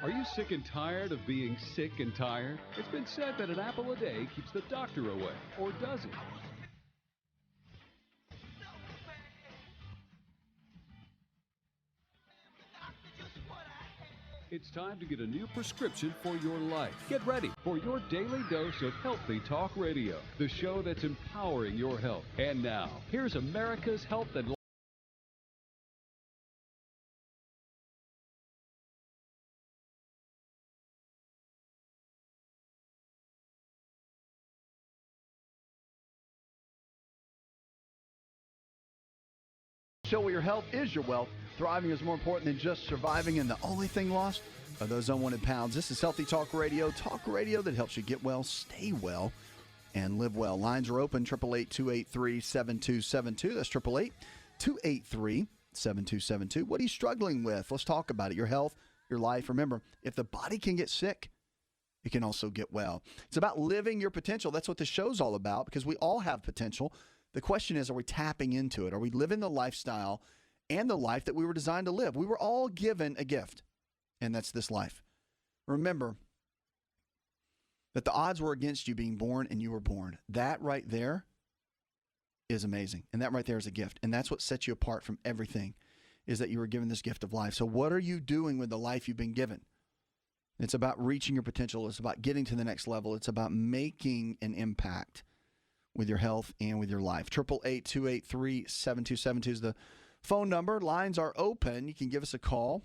Are you sick and tired of being sick and tired? It's been said that an apple a day keeps the doctor away, or does it? It's time to get a new prescription for your life. Get ready for your daily dose of healthy talk radio, the show that's empowering your health. And now, here's America's health and show where your health is your wealth. Thriving is more important than just surviving, and the only thing lost are those unwanted pounds. This is Healthy Talk Radio that helps you get well, stay well, and live well. Lines are open, 888-283-7272. That's 888-283-7272. What are you struggling with? Let's talk about it. Your health, your life. Remember, if the body can get sick, it can also get well. It's about living your potential. That's what the show's all about, because we all have potential. The question is, are we tapping into it? Are we living the lifestyle and the life that we were designed to live? We were all given a gift, and that's this life. Remember that the odds were against you being born, and you were born. That right there is amazing, and that right there is a gift, and that's what sets you apart from everything, is that you were given this gift of life. So what are you doing with the life you've been given? It's about reaching your potential. It's about getting to the next level. It's about making an impact with your health and with your life. 888-283-7272 is the phone number. Lines are open. You can give us a call.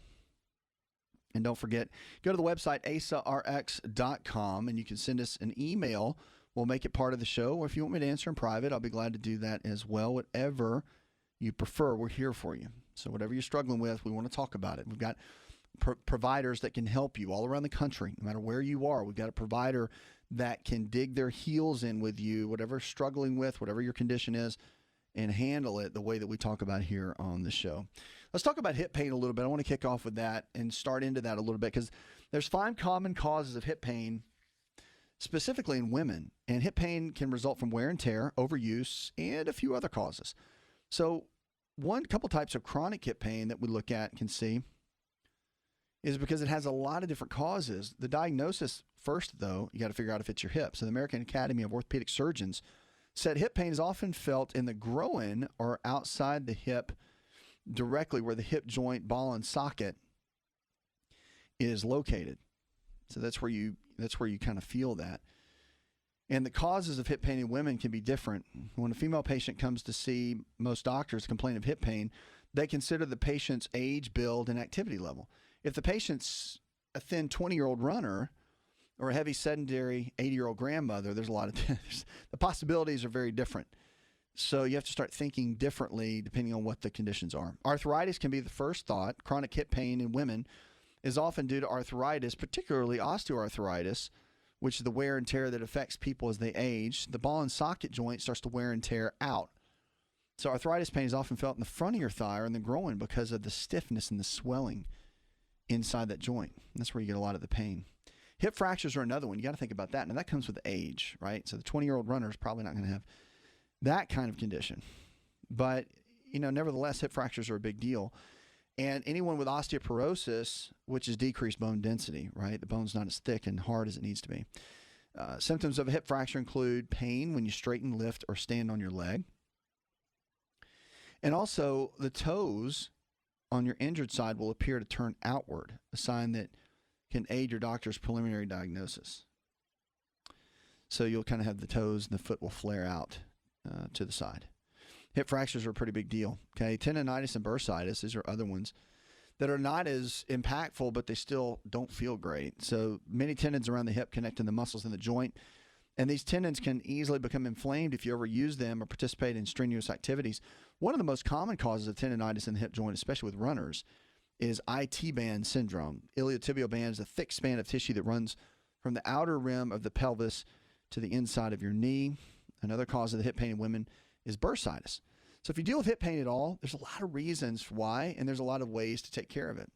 And don't forget, go to the website, asarx.com, and you can send us an email. We'll make it part of the show. Or if you want me to answer in private, I'll be glad to do that as well. Whatever you prefer, we're here for you. So whatever you're struggling with, we want to talk about it. We've got providers that can help you all around the country, no matter where you are. We've got a provider that can dig their heels in with you, whatever you're struggling with, whatever your condition is, and handle it the way that we talk about here on the show. Let's talk about hip pain a little bit. I want to kick off with that and start into that a little bit, because there's 5 common causes of hip pain, specifically in women. And hip pain can result from wear and tear, overuse, and a few other causes. So one couple types of chronic hip pain that we look at and can see is because it has a lot of different causes. The diagnosis first, though, you got to figure out if it's your hip. So the American Academy of Orthopedic Surgeons said hip pain is often felt in the groin or outside the hip, directly where the hip joint, ball, and socket is located. So that's where you kind of feel that. And the causes of hip pain in women can be different. When a female patient comes to see most doctors complain of hip pain, they consider the patient's age, build, and activity level. If the patient's a thin 20-year-old runner or a heavy sedentary 80-year-old grandmother, there's a lot of the possibilities are very different. So you have to start thinking differently depending on what the conditions are. Arthritis can be the first thought. Chronic hip pain in women is often due to arthritis, particularly osteoarthritis, which is the wear and tear that affects people as they age. The ball and socket joint starts to wear and tear out. So arthritis pain is often felt in the front of your thigh or in the groin because of the stiffness and the swelling inside that joint. That's where you get a lot of the pain. Hip fractures are another one. You got to think about that. Now, that comes with age, right? So the 20-year-old runner is probably not going to have that kind of condition. But, nevertheless, hip fractures are a big deal. And anyone with osteoporosis, which is decreased bone density, right? The bone's not as thick and hard as it needs to be. Symptoms of a hip fracture include pain when you straighten, lift, or stand on your leg. And also, the toes on your injured side will appear to turn outward, a sign that can aid your doctor's preliminary diagnosis. So you'll kind of have the toes and the foot will flare out to the side. Hip fractures are a pretty big deal. Okay, tendonitis and bursitis, these are other ones that are not as impactful, but they still don't feel great. So many tendons around the hip connecting the muscles in the joint, and these tendons can easily become inflamed if you overuse them or participate in strenuous activities. One of the most common causes of tendonitis in the hip joint, especially with runners, is IT band syndrome. Iliotibial band is a thick span of tissue that runs from the outer rim of the pelvis to the inside of your knee. Another cause of the hip pain in women is bursitis. So if you deal with hip pain at all, there's a lot of reasons why, and there's a lot of ways to take care of it.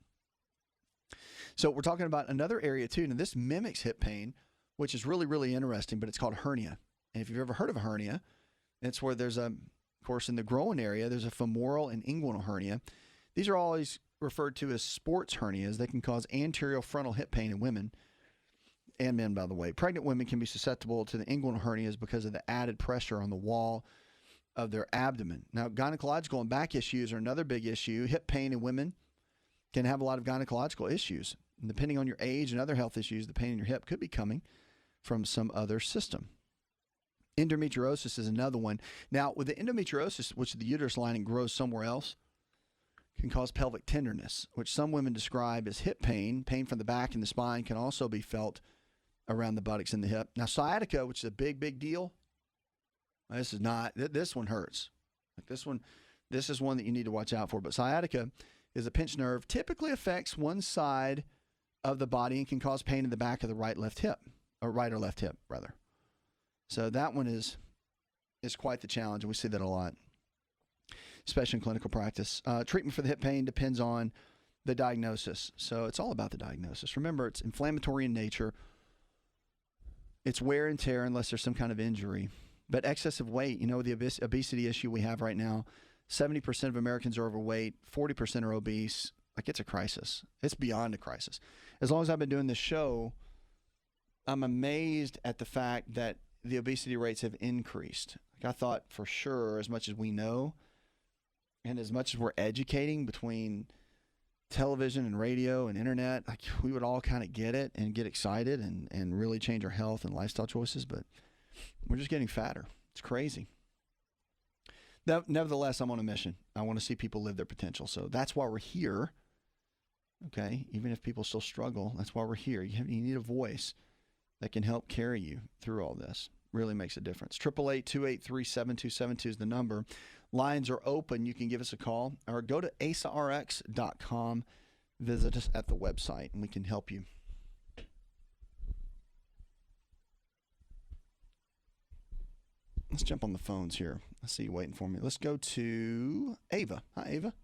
So we're talking about another area too, and this mimics hip pain, which is really, really interesting, but it's called hernia. And if you've ever heard of a hernia, it's where there's of course, in the groin area, there's a femoral and inguinal hernia. These are always referred to as sports hernias. They can cause anterior frontal hip pain in women and men, by the way. Pregnant women can be susceptible to the inguinal hernias because of the added pressure on the wall of their abdomen. Now, gynecological and back issues are another big issue. Hip pain in women can have a lot of gynecological issues. And depending on your age and other health issues, the pain in your hip could be coming from some other system. Endometriosis is another one. Now, with the endometriosis, which the uterus lining grows somewhere else, can cause pelvic tenderness, which some women describe as hip pain. Pain from the back and the spine can also be felt around the buttocks and the hip. Now, sciatica, which is a big, big deal. This is not, this one hurts. Like this is one that you need to watch out for. But sciatica is a pinched nerve, typically affects one side of the body and can cause pain in the back of the right or left hip, rather. So that one is quite the challenge, and we see that a lot, especially in clinical practice. Treatment for the hip pain depends on the diagnosis. So it's all about the diagnosis. Remember, it's inflammatory in nature. It's wear and tear unless there's some kind of injury. But excessive weight, the obesity issue we have right now, 70% of Americans are overweight, 40% are obese. Like, it's a crisis. It's beyond a crisis. As long as I've been doing this show, I'm amazed at the fact that the obesity rates have increased. Like, I thought for sure, as much as we know and as much as we're educating between television and radio and internet, like, we would all kind of get it and get excited and really change our health and lifestyle choices, but we're just getting fatter. It's crazy. Nevertheless, I'm on a mission. I want to see people live their potential. So that's why we're here. Okay, even if people still struggle, that's why we're here. You need a voice that can help carry you through all this. Really makes a difference. 888-283-7272 is the number. Lines are open. You can give us a call or go to asarx.com. Visit us at the website, and we can help you. Let's jump on the phones here. I see you waiting for me. Let's go to Ava. Hi, Ava.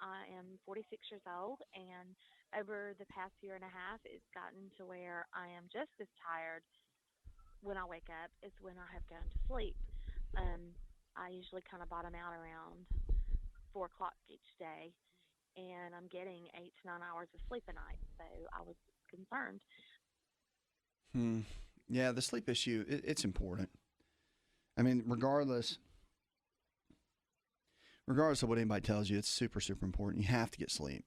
I am 46 years old, and over the past year and a half, it's gotten to where I am just as tired when I wake up as when I have gone to sleep. I usually kind of bottom out around 4 o'clock each day, and I'm getting 8 to 9 hours of sleep a night, so I was concerned. Yeah, the sleep issue, it's important. I mean, regardless of what anybody tells you, it's super, super important. You have to get sleep.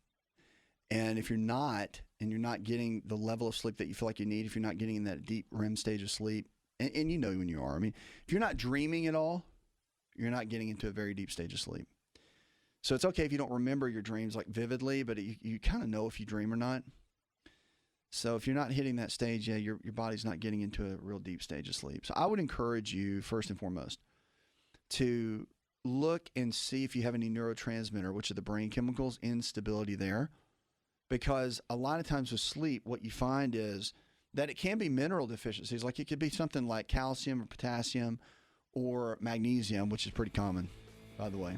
And if you're not, and you're not getting the level of sleep that you feel like you need, if you're not getting in that deep REM stage of sleep, and you know when you are. I mean, if you're not dreaming at all, you're not getting into a very deep stage of sleep. So it's okay if you don't remember your dreams like vividly, but you kind of know if you dream or not. So if you're not hitting that stage, your body's not getting into a real deep stage of sleep. So I would encourage you, first and foremost, to look and see if you have any neurotransmitter, which are the brain chemicals, instability there. Because a lot of times with sleep, what you find is that it can be mineral deficiencies. Like, it could be something like calcium or potassium or magnesium, which is pretty common, by the way.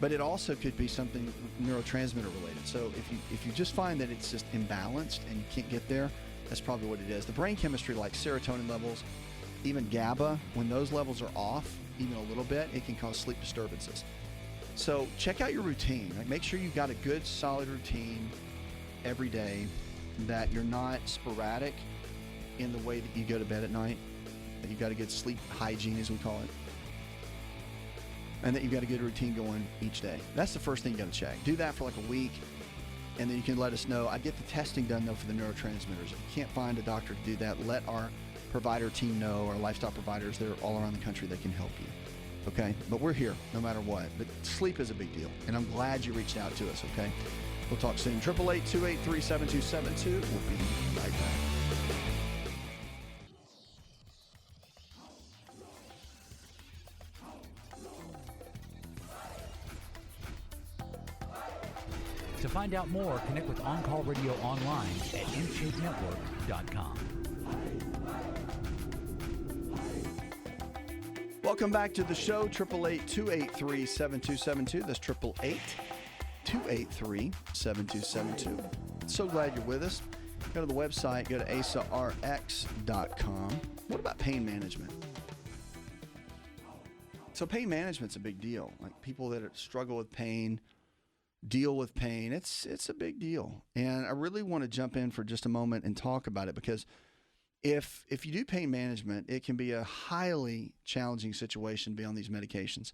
But it also could be something neurotransmitter related. So if you just find that it's just imbalanced and you can't get there, that's probably what it is. The brain chemistry, like serotonin levels, even GABA, when those levels are off even a little bit, it can cause sleep disturbances. So check out your routine. Like, make sure you've got a good, solid routine every day, that you're not sporadic in the way that you go to bed at night, that you've got a good sleep hygiene, as we call it, and that you've got a good routine going each day. That's the first thing you got to check. Do that for like a week, and then you can let us know. I get the testing done, though, for the neurotransmitters. If you can't find a doctor to do that, let our provider team know, our lifestyle providers. They're all around the country. They can help you. Okay? But we're here no matter what. But sleep is a big deal, and I'm glad you reached out to us, okay? We'll talk soon. 888-283-7272. We'll be right back. To find out more, connect with On Call Radio online at InShapeNetwork.com. Welcome back to the show, 888-283-7272. That's 888-283-7272. So glad you're with us. Go to the website, go to asarx.com. What about pain management? So pain management's a big deal. Like, people that struggle with pain, deal with pain. It's a big deal. And I really want to jump in for just a moment and talk about it, because if you do pain management, it can be a highly challenging situation to be on these medications.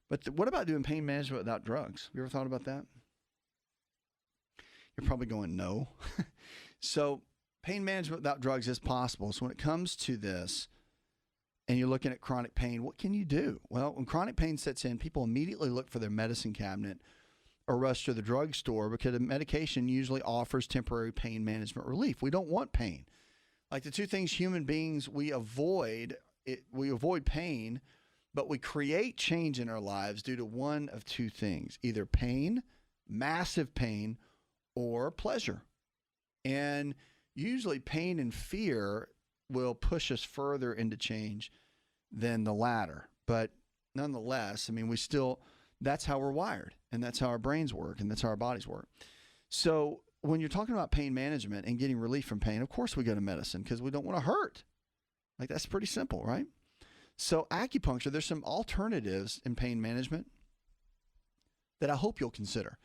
But what about doing pain management without drugs? You ever thought about that? You're probably going, no. So pain management without drugs is possible. So when it comes to this and you're looking at chronic pain, what can you do? Well, when chronic pain sets in, people immediately look for their medicine cabinet or rush to the drugstore, because a medication usually offers temporary pain management relief. We don't want pain. Like the two things human beings we avoid pain, but we create change in our lives due to one of two things: either pain, massive pain, or pleasure. And usually pain and fear will push us further into change than the latter. But nonetheless, I mean, that's how we're wired, and that's how our brains work, and that's how our bodies work. So when you're talking about pain management and getting relief from pain, of course we go to medicine, because we don't want to hurt. Like, that's pretty simple, right? So acupuncture, there's some alternatives in pain management that I hope you'll consider.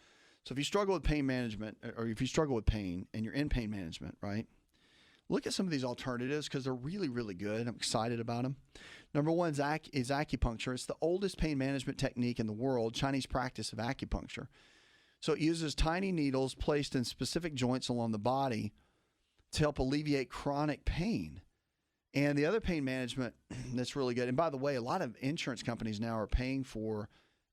So if you struggle with pain management, or if you struggle with pain and you're in pain management, right, look at some of these alternatives, because they're really, really good. I'm excited about them. Number one is acupuncture. It's the oldest pain management technique in the world, Chinese practice of acupuncture. So it uses tiny needles placed in specific joints along the body to help alleviate chronic pain. And the other pain management that's really good, and by the way, a lot of insurance companies now are paying for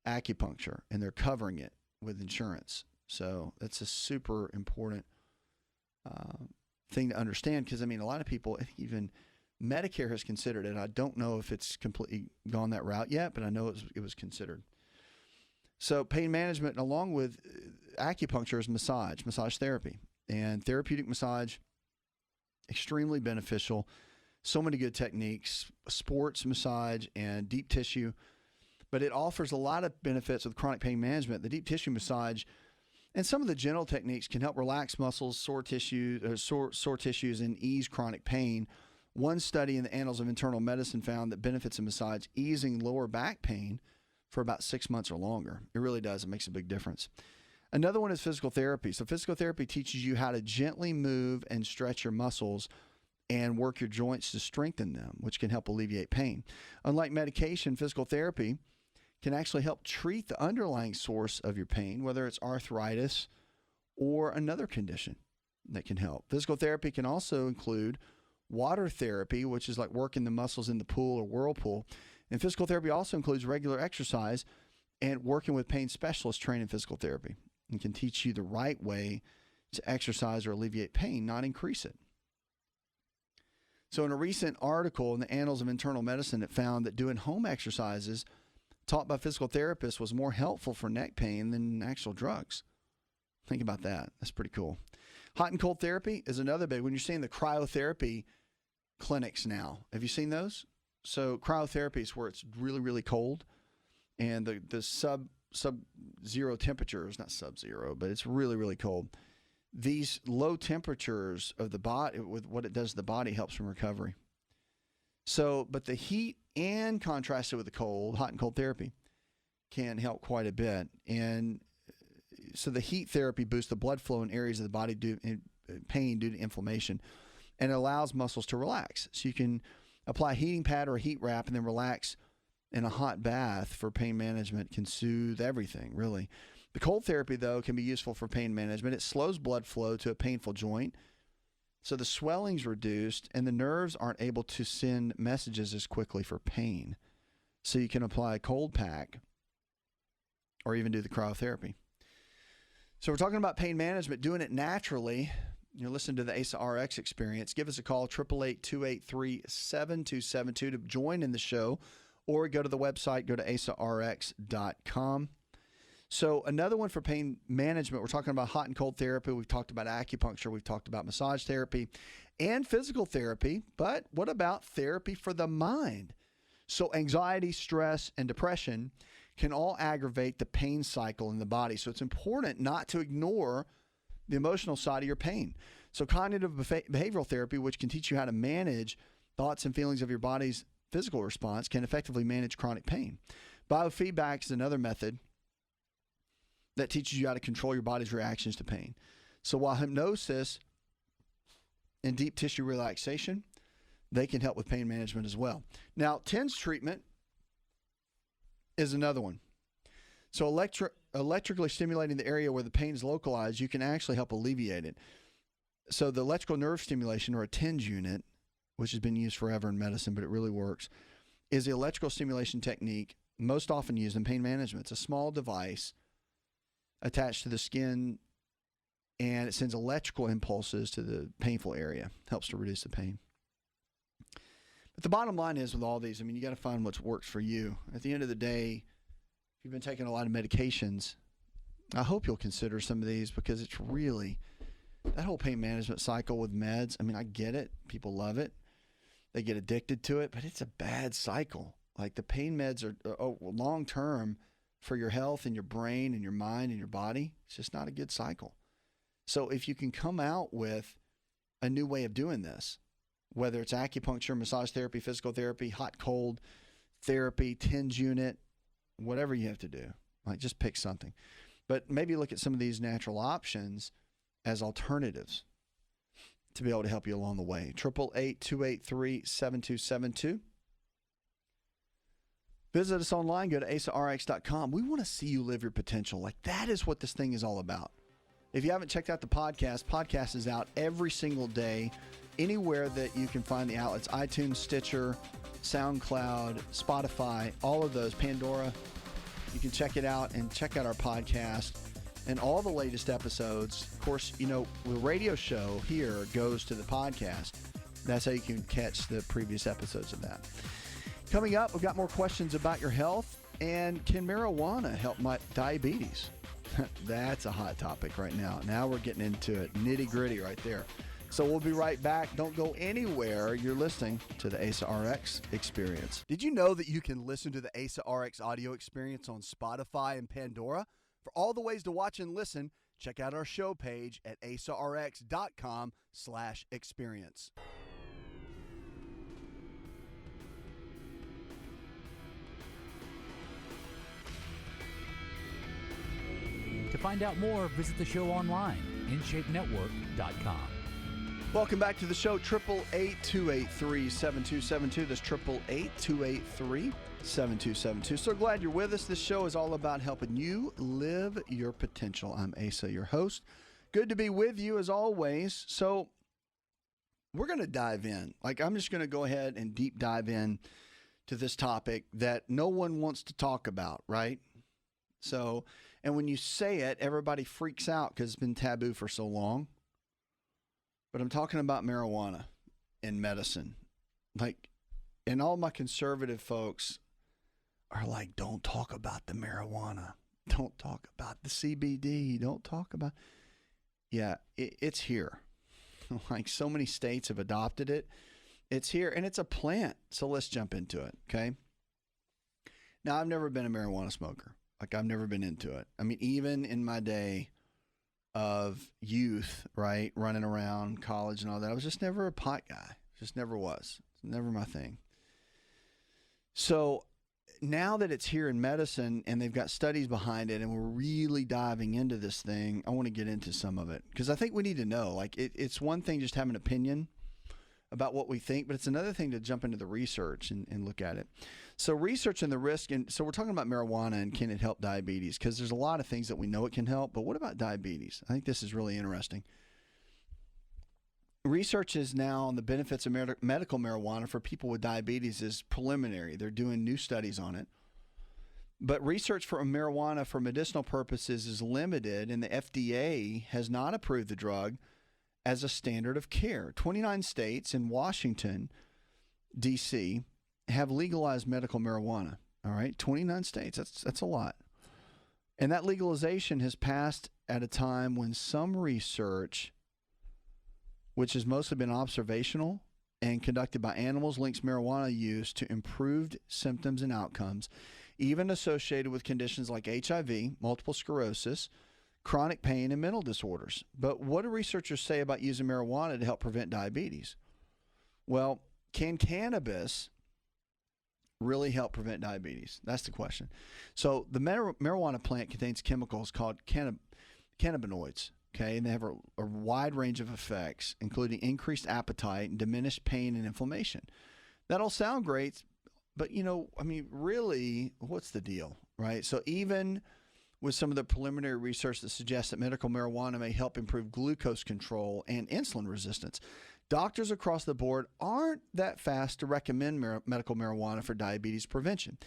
acupuncture, and they're covering it with insurance. So that's a super important thing to understand, because, I mean, a lot of people, I think even Medicare has considered it. I don't know if it's completely gone that route yet, but I know it was considered. So pain management, along with acupuncture, is massage therapy. And therapeutic massage, extremely beneficial. So many good techniques, sports massage and deep tissue. But it offers a lot of benefits with chronic pain management. The deep tissue massage and some of the gentle techniques can help relax muscles, sore tissues, and ease chronic pain. One study in the Annals of Internal Medicine found that benefits of massage easing lower back pain for about 6 months or longer. It really does. It makes a big difference. Another one is physical therapy. So physical therapy teaches you how to gently move and stretch your muscles and work your joints to strengthen them, which can help alleviate pain. Unlike medication, physical therapy can actually help treat the underlying source of your pain, whether it's arthritis or another condition that can help. Physical therapy can also include water therapy, which is like working the muscles in the pool or whirlpool. And physical therapy also includes regular exercise and working with pain specialists trained in physical therapy, and can teach you the right way to exercise or alleviate pain, not increase it. So in a recent article in the Annals of Internal Medicine, it found that doing home exercises taught by physical therapists was more helpful for neck pain than actual drugs. Think about that. That's pretty cool. Hot and cold therapy is another big one. You're seeing the cryotherapy clinics now. Have you seen those? So cryotherapy is where it's really, really cold, and the sub-zero temperatures, not sub-zero, but it's really, really cold. These low temperatures of the body, with what it does to the body, helps from recovery. So, but the heat and contrasted with the cold, hot and cold therapy, can help quite a bit. And so the heat therapy boosts the blood flow in areas of the body pain due to inflammation, and it allows muscles to relax. So you can apply a heating pad or a heat wrap and then relax in a hot bath for pain management. Can soothe everything, really. The cold therapy, though, can be useful for pain management. It slows blood flow to a painful joint, so the swelling's reduced and the nerves aren't able to send messages as quickly for pain. So you can apply a cold pack or even do the cryotherapy. So we're talking about pain management, doing it naturally. You're listening to the Asa Rx Experience. Give us a call, 888-283-7272 to join in the show, or go to the website, go to asarx.com. So another one for pain management, we're talking about hot and cold therapy. We've talked about acupuncture. We've talked about massage therapy and physical therapy. But what about therapy for the mind? So anxiety, stress, and depression can all aggravate the pain cycle in the body. So it's important not to ignore the emotional side of your pain. So cognitive behavioral therapy, which can teach you how to manage thoughts and feelings of your body's physical response, can effectively manage chronic pain. Biofeedback is another method that teaches you how to control your body's reactions to pain. So while hypnosis and deep tissue relaxation, they can help with pain management as well. Now, TENS treatment is another one. So electrically stimulating the area where the pain is localized, you can actually help alleviate it. So the electrical nerve stimulation, or a TENS unit, which has been used forever in medicine, but it really works, is the electrical stimulation technique most often used in pain management. It's a small device attached to the skin, and it sends electrical impulses to the painful area. Helps to reduce the pain. But the bottom line is with all these, I mean, you got to find what works for you. At the end of the day, if you've been taking a lot of medications, I hope you'll consider some of these, because it's really, that whole pain management cycle with meds, I mean, I get it. People love it. They get addicted to it, but it's a bad cycle. Like, the pain meds are long-term for your health and your brain and your mind and your body. It's just not a good cycle. So if you can come out with a new way of doing this, whether it's acupuncture, massage therapy, physical therapy, hot, cold therapy, TENS unit, whatever you have to do, like, just pick something. But maybe look at some of these natural options as alternatives to be able to help you along the way. 888-283-7272. Visit us online. Go to asarx.com. We want to see you live your potential. Like, that is what this thing is all about. If you haven't checked out the podcast is out every single day, anywhere that you can find the outlets: iTunes, Stitcher, SoundCloud, Spotify, all of those, Pandora. You can check it out and check out our podcast and all the latest episodes. Of course, you know, the radio show here goes to the podcast. That's how you can catch the previous episodes of that. Coming up, we've got more questions about your health, and can marijuana help my diabetes? That's a hot topic right now. Now we're getting into it, nitty-gritty right there. So we'll be right back. Don't go anywhere. You're listening to the Asa Rx Experience. Did you know that you can listen to the Asa Rx audio experience on Spotify and Pandora? For all the ways to watch and listen, check out our show page at asarx.com/experience. To find out more, visit the show online, InShapeNetwork.com. Welcome back to the show, 888-283-7272. That's 888-283-7272. So glad you're with us. This show is all about helping you live your potential. I'm Asa, your host. Good to be with you as always. So we're going to dive in. Like, I'm just going to go ahead and deep dive in to this topic that no one wants to talk about, right? So, and when you say it, everybody freaks out because it's been taboo for so long. But I'm talking about marijuana in medicine. Like, and all my conservative folks are like, don't talk about the marijuana. Don't talk about the CBD. Don't talk about. Yeah, it's here. Like, so many states have adopted it. It's here, and it's a plant. So let's jump into it, okay? Now, I've never been a marijuana smoker. Like, I've never been into it. I mean, even in my day of youth, right, running around college and all that, I was just never a pot guy. Just never was. It's never my thing. So now that it's here in medicine and they've got studies behind it and we're really diving into this thing, I want to get into some of it because I think we need to know. Like, it's one thing just having an opinion about what we think, but it's another thing to jump into the research and look at it. So research and the risk, and so we're talking about marijuana and can it help diabetes? Because there's a lot of things that we know it can help, but what about diabetes? I think this is really interesting. Research is now on the benefits of medical marijuana for people with diabetes is preliminary. They're doing new studies on it. But research for marijuana for medicinal purposes is limited, and the FDA has not approved the drug as a standard of care. 29 states and Washington, D.C., have legalized medical marijuana. All right, 29 states. That's a lot. And that legalization has passed at a time when some research, which has mostly been observational and conducted by animals, links marijuana use to improved symptoms and outcomes, even associated with conditions like HIV, multiple sclerosis, chronic pain, and mental disorders. But what do researchers say about using marijuana to help prevent diabetes? Well, can cannabis really help prevent diabetes? That's the question. So the marijuana plant contains chemicals called cannabinoids, okay, and they have a wide range of effects, including increased appetite and diminished pain and inflammation. That all sound great, but, really, what's the deal, right? So even with some of the preliminary research that suggests that medical marijuana may help improve glucose control and insulin resistance, doctors across the board aren't that fast to recommend medical marijuana for diabetes prevention.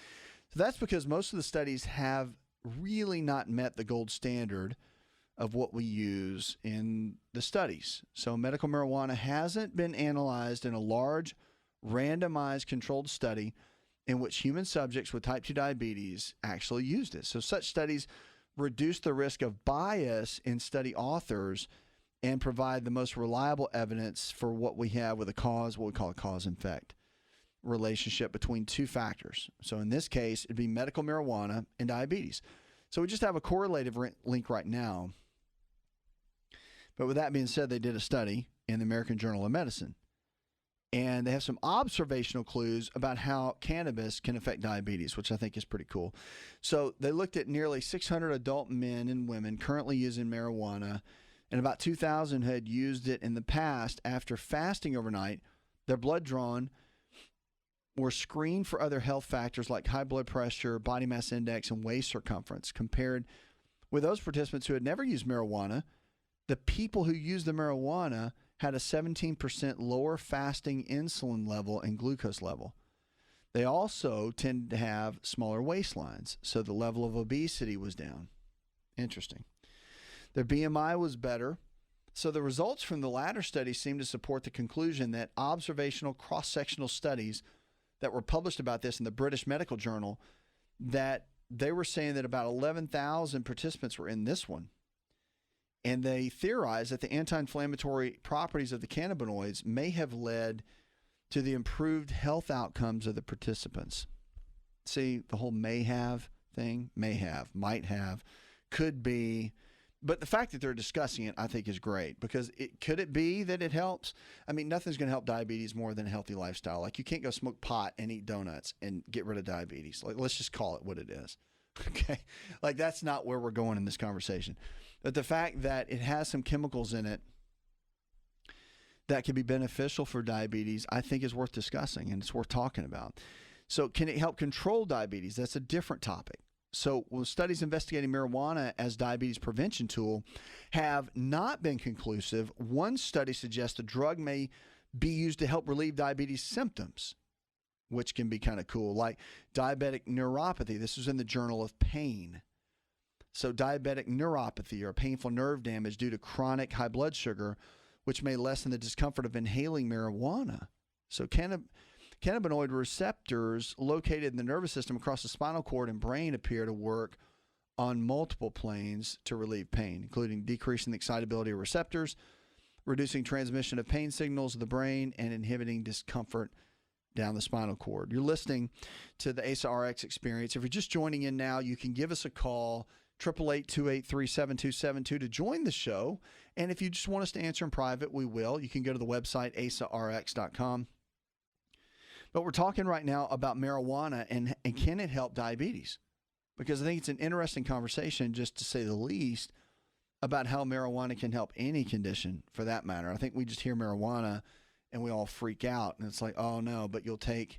So that's because most of the studies have really not met the gold standard of what we use in the studies. So medical marijuana hasn't been analyzed in a large, randomized controlled study in which human subjects with type 2 diabetes actually used it. So such studies reduce the risk of bias in study authors and provide the most reliable evidence for what we have with what we call a cause and effect relationship between two factors. So in this case, it'd be medical marijuana and diabetes. So we just have a correlative link right now. But with that being said, they did a study in the American Journal of Medicine. And they have some observational clues about how cannabis can affect diabetes, which I think is pretty cool. So they looked at nearly 600 adult men and women currently using marijuana, and about 2,000 had used it in the past. After fasting overnight, their blood drawn were screened for other health factors like high blood pressure, body mass index, and waist circumference. Compared with those participants who had never used marijuana, the people who used the marijuana had a 17% lower fasting insulin level and glucose level. They also tended to have smaller waistlines, so the level of obesity was down. Interesting. Their BMI was better. So the results from the latter study seem to support the conclusion that observational cross-sectional studies that were published about this in the British Medical Journal, that they were saying that about 11,000 participants were in this one. And they theorized that the anti-inflammatory properties of the cannabinoids may have led to the improved health outcomes of the participants. See, the whole may have thing, may have, might have, could be. But the fact that they're discussing it, I think, is great, because could it be that it helps? I mean, nothing's going to help diabetes more than a healthy lifestyle. Like, you can't go smoke pot and eat donuts and get rid of diabetes. Like, let's just call it what it is. Okay? Like, that's not where we're going in this conversation. But the fact that it has some chemicals in it that can be beneficial for diabetes, I think is worth discussing, and it's worth talking about. So can it help control diabetes? That's a different topic. So studies investigating marijuana as diabetes prevention tool have not been conclusive. One study suggests the drug may be used to help relieve diabetes symptoms, which can be kind of cool, like diabetic neuropathy. This is in the Journal of Pain. So diabetic neuropathy, or painful nerve damage due to chronic high blood sugar, which may lessen the discomfort of inhaling marijuana. So cannabinoid receptors located in the nervous system across the spinal cord and brain appear to work on multiple planes to relieve pain, including decreasing the excitability of receptors, reducing transmission of pain signals to the brain, and inhibiting discomfort down the spinal cord. You're listening to the Asa Rx Experience. If you're just joining in now, you can give us a call, 888-283-7272, to join the show. And if you just want us to answer in private, we will. You can go to the website, asarx.com. But we're talking right now about marijuana and can it help diabetes? Because I think it's an interesting conversation, just to say the least, about how marijuana can help any condition for that matter. I think we just hear marijuana and we all freak out. And it's like, oh no, but you'll take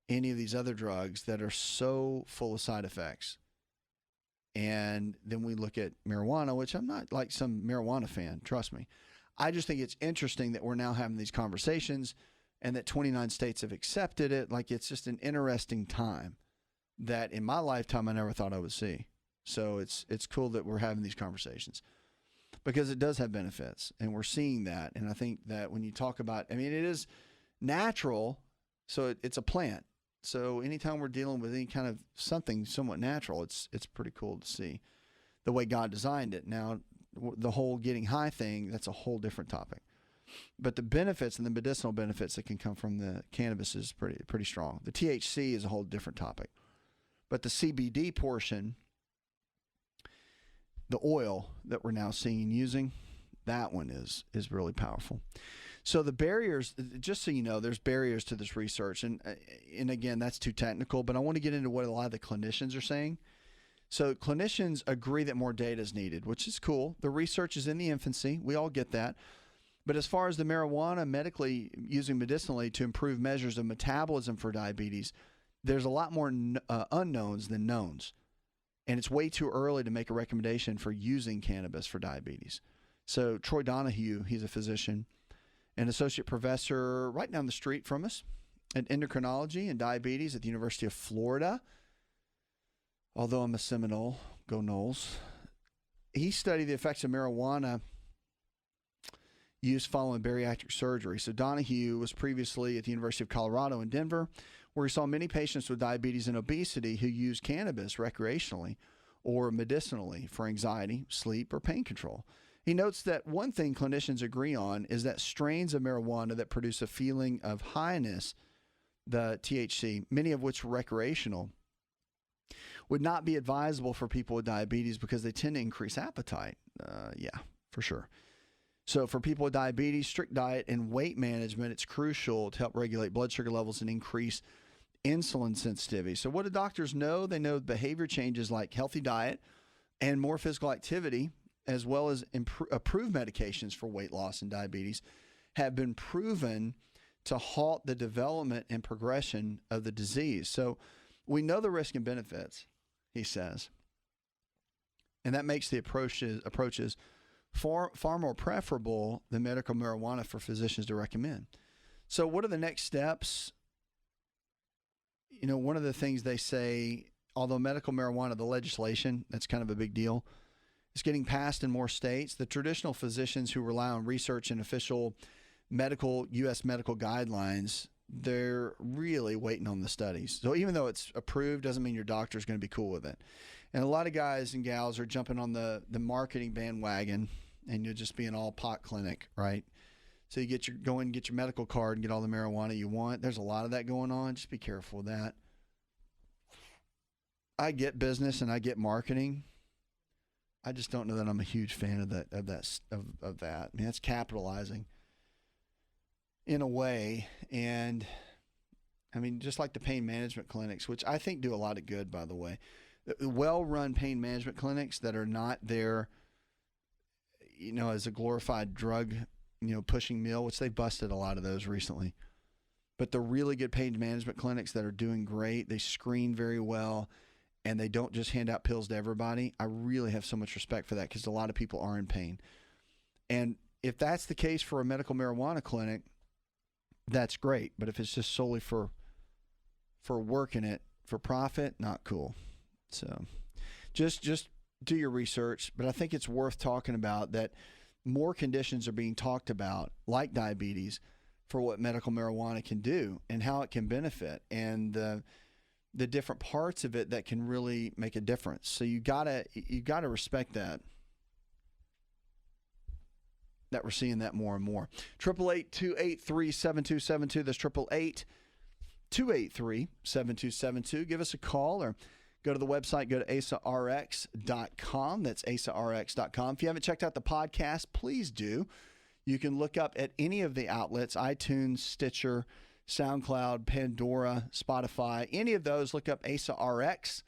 any of these other drugs that are so full of side effects. And then we look at marijuana, which I'm not like some marijuana fan, trust me. I just think it's interesting that we're now having these conversations and that 29 states have accepted it. Like, it's just an interesting time that in my lifetime I never thought I would see. So it's cool that we're having these conversations because it does have benefits, and we're seeing that. And I think that when you talk about, I mean, it is natural, so it's a plant. So anytime we're dealing with any kind of something somewhat natural, it's pretty cool to see the way God designed it. Now, the whole getting high thing, that's a whole different topic. But the benefits and the medicinal benefits that can come from the cannabis is pretty strong. The THC is a whole different topic. But the CBD portion, the oil that we're now seeing and using, that one is really powerful. So the barriers, just so you know, there's barriers to this research. And again, that's too technical, but I want to get into what a lot of the clinicians are saying. So clinicians agree that more data is needed, which is cool. The research is in the infancy. We all get that. But as far as the marijuana using medicinally to improve measures of metabolism for diabetes, there's a lot more unknowns than knowns. And it's way too early to make a recommendation for using cannabis for diabetes. So Troy Donahue, he's a physician, an associate professor right down the street from us in endocrinology and diabetes at the University of Florida. Although I'm a Seminole, go Noles. He studied the effects of marijuana use following bariatric surgery. So Donahue was previously at the University of Colorado in Denver, where he saw many patients with diabetes and obesity who use cannabis recreationally or medicinally for anxiety, sleep, or pain control. He notes that one thing clinicians agree on is that strains of marijuana that produce a feeling of highness, the THC, many of which are recreational, would not be advisable for people with diabetes because they tend to increase appetite. Yeah, for sure. So for people with diabetes, strict diet and weight management, it's crucial to help regulate blood sugar levels and increase insulin sensitivity. So what do doctors know? They know behavior changes like healthy diet and more physical activity, as well as approved medications for weight loss and diabetes, have been proven to halt the development and progression of the disease. So we know the risk and benefits, he says, and that makes the approaches far more preferable than medical marijuana for physicians to recommend. So what are the next steps? You know, one of the things they say, although medical marijuana, the legislation, that's kind of a big deal, it's getting passed in more states. The traditional physicians who rely on research and official U.S. medical guidelines, they're really waiting on the studies. So even though it's approved, doesn't mean your doctor's going to be cool with it. And a lot of guys and gals are jumping on the marketing bandwagon, and you'll just be an all pot clinic, right? So you go in and get your medical card and get all the marijuana you want. There's a lot of that going on. Just be careful with that. I get business and I get marketing. I just don't know that I'm a huge fan of that. I mean, that's capitalizing in a way. And I mean, just like the pain management clinics, which I think do a lot of good, by the way. Well-run pain management clinics that are not there, you know, as a glorified drug, you know, pushing meal, which they busted a lot of those recently. But the really good pain management clinics that are doing great, they screen very well, and they don't just hand out pills to everybody. I really have so much respect for that because a lot of people are in pain. And if that's the case for a medical marijuana clinic, that's great. But if it's just solely for working it for profit, not cool. So just do your research. But I think it's worth talking about that more conditions are being talked about, like diabetes, for what medical marijuana can do and how it can benefit, and the different parts of it that can really make a difference. So you gotta respect that we're seeing that more and more. 888-283-7272. That's 888-283-7272. Give us a call or go to the website. Go to asarx.com. That's asarx.com. If you haven't checked out the podcast, please do. You can look up at any of the outlets: iTunes, Stitcher, SoundCloud, Pandora, Spotify, any of those. Look up Asa Rx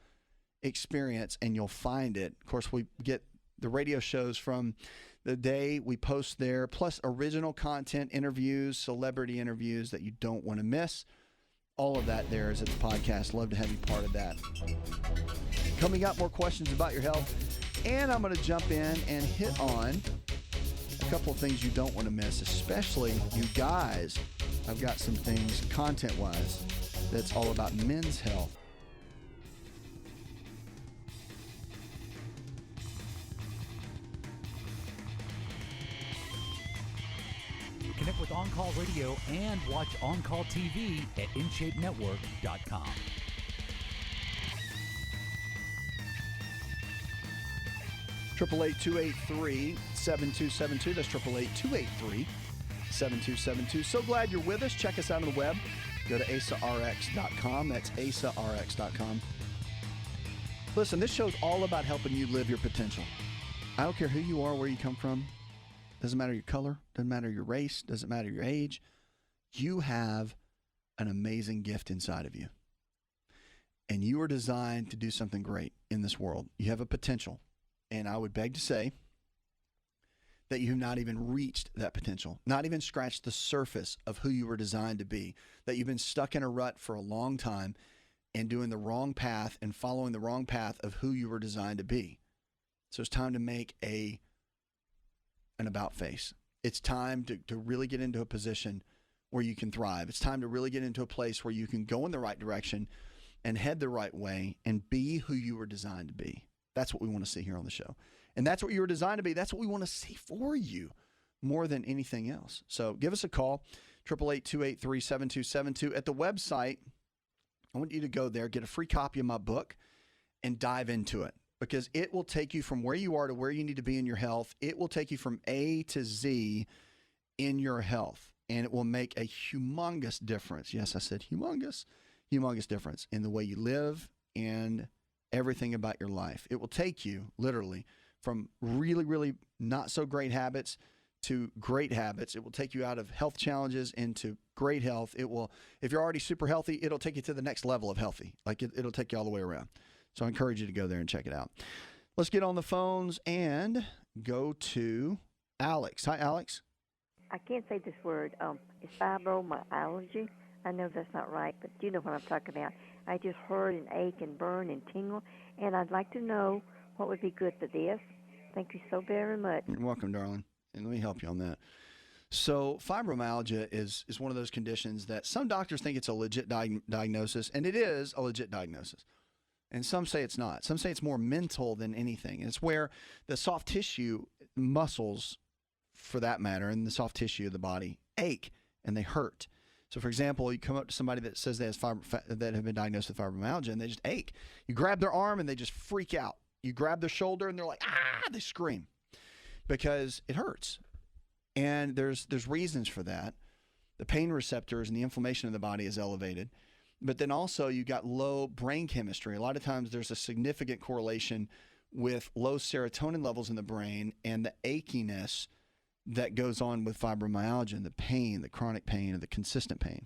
Experience and you'll find it. Of course, we get the radio shows from the day we post there, plus original content, interviews, celebrity interviews that you don't want to miss. All of that there is at the podcast. Love to have you part of that. Coming up, more questions about your health, and I'm going to jump in and hit on a couple of things you don't want to miss, especially you guys. I've got some things content-wise that's all about men's health. Connect with On Call Radio and watch On Call TV at InShapeNetwork.com. Triple 8-283-7272. That's 888-283-7272. So glad you're with us. Check us out on the web. Go to asarx.com. That's asarx.com. Listen, this show's all about helping you live your potential. I don't care who you are, where you come from. doesn't matter your color, doesn't matter your race, doesn't matter your age. You have an amazing gift inside of you. And you are designed to do something great in this world. You have a potential. And I would beg to say that you have not even reached that potential, not even scratched the surface of who you were designed to be, that you've been stuck in a rut for a long time and doing the wrong path and following the wrong path of who you were designed to be. So it's time to make an about face. It's time to really get into a position where you can thrive. It's time to really get into a place where you can go in the right direction and head the right way and be who you were designed to be. That's what we want to see here on the show. And that's what you were designed to be. That's what we want to see for you more than anything else. So give us a call, 888-283-7272. At the website, I want you to go there, get a free copy of my book, and dive into it, because it will take you from where you are to where you need to be in your health. It will take you from A to Z in your health, and it will make a humongous difference. Yes, I said humongous difference in the way you live and everything about your life. It will take you literally from really, really not so great habits to great habits. It will take you out of health challenges into great health. It will, if you're already super healthy, it'll take you to the next level of healthy. Like it'll take you all the way around. So I encourage you to go there and check it out. Let's get on the phones and go to Alex. Hi, Alex. I can't say this word. It's fibromyalgia. I know that's not right, but you know what I'm talking about. I just heard an ache and burn and tingle, and I'd like to know what would be good for this. Thank you so very much. You're welcome, darling. And let me help you on that. So fibromyalgia is one of those conditions that some doctors think it's a legit diagnosis, and it is a legit diagnosis. And some say it's not. Some say it's more mental than anything. It's where the soft tissue, muscles for that matter, and the soft tissue of the body ache and they hurt. So, for example, you come up to somebody that says they that have been diagnosed with fibromyalgia, and they just ache. You grab their arm, and they just freak out. You grab their shoulder, and they're like, ah, they scream because it hurts. And there's reasons for that. The pain receptors and the inflammation in the body is elevated. But then also you got low brain chemistry. A lot of times there's a significant correlation with low serotonin levels in the brain and the achiness that goes on with fibromyalgia, and the pain, the chronic pain, and the consistent pain.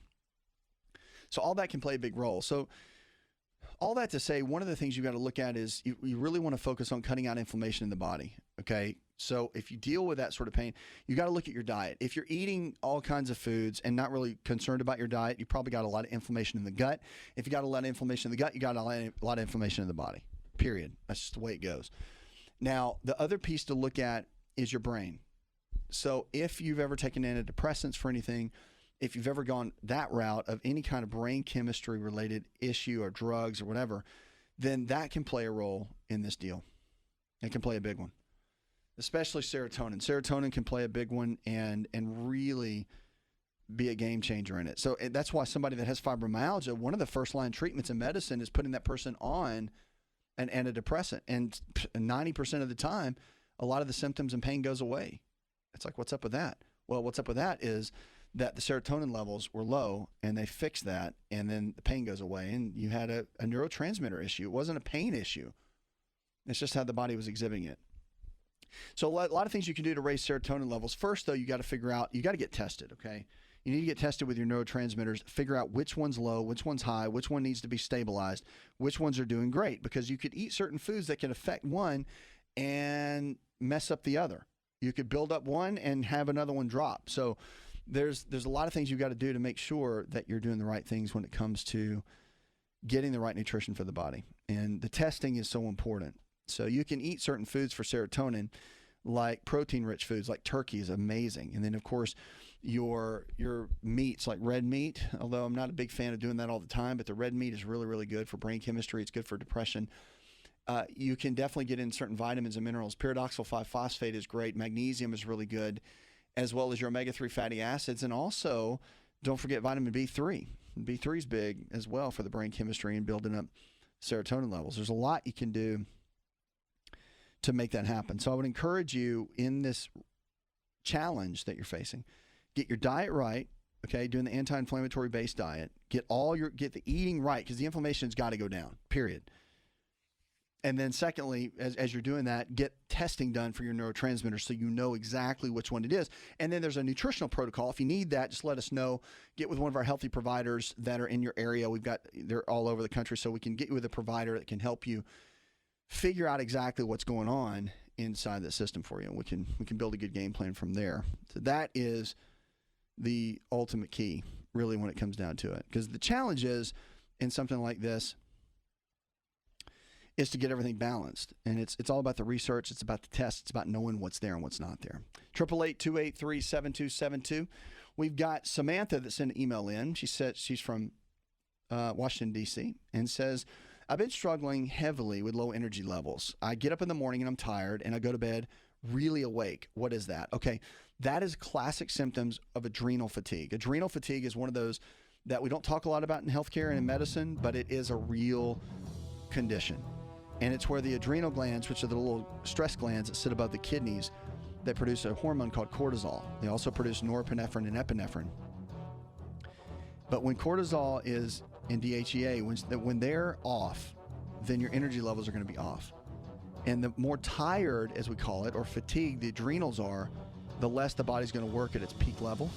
So all that can play a big role. So all that to say, one of the things you got to look at is you really want to focus on cutting out inflammation in the body, okay? So if you deal with that sort of pain, you got to look at your diet. If you're eating all kinds of foods and not really concerned about your diet, you probably got a lot of inflammation in the gut. If you got a lot of inflammation in the gut, you got a lot of inflammation in the body, period. That's just the way it goes. Now, the other piece to look at is your brain. So if you've ever taken antidepressants for anything, if you've ever gone that route of any kind of brain chemistry related issue or drugs or whatever, then that can play a role in this deal. It can play a big one, especially serotonin. Serotonin can play a big one and really be a game changer in it. So that's why somebody that has fibromyalgia, one of the first line treatments in medicine is putting that person on an antidepressant. And 90% of the time, a lot of the symptoms and pain goes away. It's like, what's up with that? Well, what's up with that is that the serotonin levels were low, and they fixed that, and then the pain goes away, and you had a neurotransmitter issue. It wasn't a pain issue. It's just how the body was exhibiting it. So a lot of things you can do to raise serotonin levels. First, though, you got to figure out, you got to get tested, okay? You need to get tested with your neurotransmitters, figure out which one's low, which one's high, which one needs to be stabilized, which ones are doing great, because you could eat certain foods that can affect one and mess up the other. You could build up one and have another one drop. So there's a lot of things you've got to do to make sure that you're doing the right things when it comes to getting the right nutrition for the body. And the testing is so important. So you can eat certain foods for serotonin, like protein-rich foods, like turkey is amazing. And then, of course, your meats, like red meat, although I'm not a big fan of doing that all the time, but the red meat is really, really good for brain chemistry. It's good for depression. You can definitely get in certain vitamins and minerals. Pyridoxal 5-phosphate is great. Magnesium is really good, as well as your omega-3 fatty acids. And also, don't forget vitamin B3. B3 is big as well for the brain chemistry and building up serotonin levels. There's a lot you can do to make that happen. So I would encourage you in this challenge that you're facing, get your diet right, okay, doing the anti-inflammatory based diet, get the eating right, because the inflammation's got to go down, period. And then secondly, as you're doing that, get testing done for your neurotransmitters so you know exactly which one it is. And then there's a nutritional protocol. If you need that, just let us know. Get with one of our healthy providers that are in your area. They're all over the country, so we can get you with a provider that can help you figure out exactly what's going on inside the system for you. And we can build a good game plan from there. So that is the ultimate key, really, when it comes down to it. Because the challenge is, in something like this, is to get everything balanced. And it's all about the research. It's about the tests. It's about knowing what's there and what's not there. 888-283-7272. We've got Samantha that sent an email in. She said she's from Washington, D.C., and says, I've been struggling heavily with low energy levels. I get up in the morning and I'm tired, and I go to bed really awake. What is that? Okay, that is classic symptoms of adrenal fatigue. Adrenal fatigue is one of those that we don't talk a lot about in healthcare and in medicine, but it is a real condition. And it's where the adrenal glands, which are the little stress glands that sit above the kidneys, that produce a hormone called cortisol. They also produce norepinephrine and epinephrine. But when cortisol is in DHEA, when they're off, then your energy levels are going to be off. And the more tired, as we call it, or fatigued the adrenals are, the less the body's going to work at its peak level.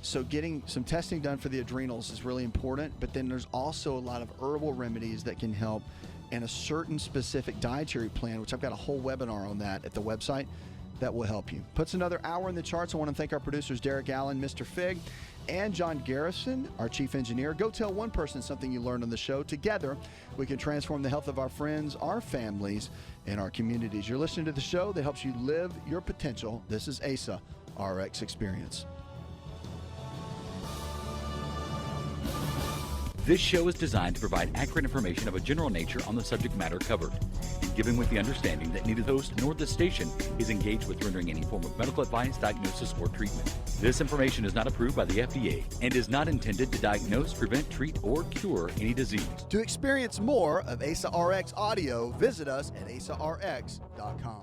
So getting some testing done for the adrenals is really important, but then there's also a lot of herbal remedies that can help, and a certain specific dietary plan, which I've got a whole webinar on that at the website, that will help you. Puts another hour in the charts. I want to thank our producers, Derek Allen, Mr. Fig, and John Garrison, our chief engineer. Go tell one person something you learned on the show. Together, we can transform the health of our friends, our families, and our communities. You're listening to the show that helps you live your potential. This is Asa Rx Experience. This show is designed to provide accurate information of a general nature on the subject matter covered, and given with the understanding that neither the host nor the station is engaged with rendering any form of medical advice, diagnosis, or treatment. This information is not approved by the FDA and is not intended to diagnose, prevent, treat, or cure any disease. To experience more of Asa Rx audio, visit us at asarx.com.